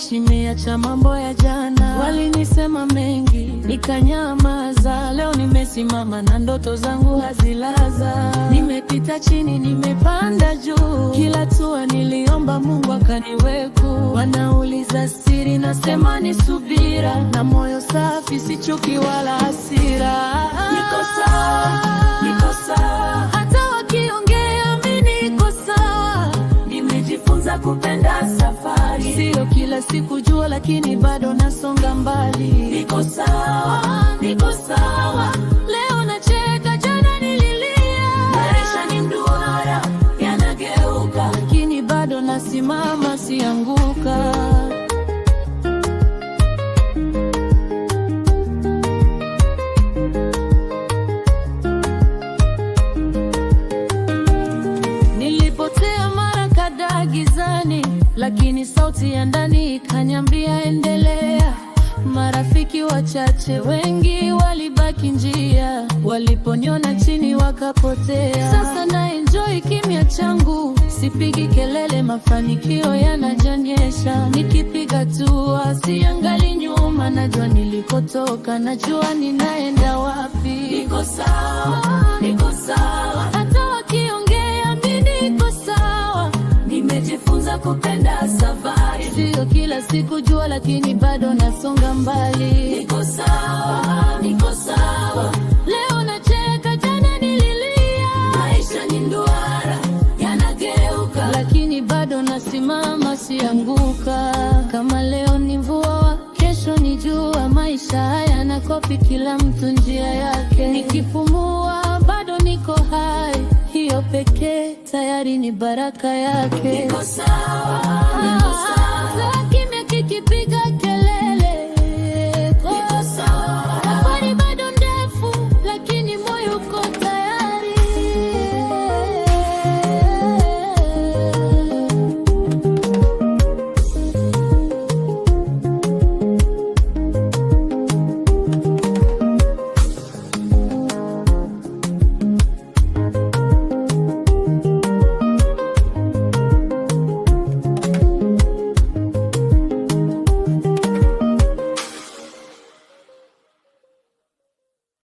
naishi, niacha mambo ya jana. Walinisema mengi nikanyamaza, leo nimesimama na ndoto zangu hazilaza. Nimepita chini, nimepanda juu, kila hatua niliomba Mungu akaniweku. Wanauliza siri, nasema ni subira, na moyo safi, si chuki wala hasira. Niko sawa, niko sawa, hata wakiongea mimi niko sawa. Nimejifunza kupenda safari, sio kila siku jua, lakini bado nasonga mbali. Niko sawa, niko sawa, leo nacheka, jana nililia. Maisha ni mduara, yanageuka, lakini bado nasimama, sianguka. Nilipotea mara kadhaa gizani, lakini sauti ya ndani ikaniambia endelea. Marafiki wachache, wengi walibaki njia, waliponiona chini wakapotea. Sasa na enjoy kimya changu, sipigi kelele, mafanikio yanajonyesha. Nikipiga hatua siangali nyuma, najua nilikotoka, najua ninaenda wapi. Niko sawa, niko sawa, hata wakiongea mimi niko sawa. Nimejifunza kupenda safari, sio kila siku jua, lakini bado nasonga mbali. Niko sawa, niko sawa, leo nacheka, jana nililia. Maisha ni nduara, yanageuka, lakini bado nasimama, sianguka. Kama leo ni mvua, kesho ni jua. Maisha haya na kopi, kila mtu njia yake. Nikipumua bado niko hai, hiyo pekee tayari ni baraka yake. Niko sawa, niko sawa.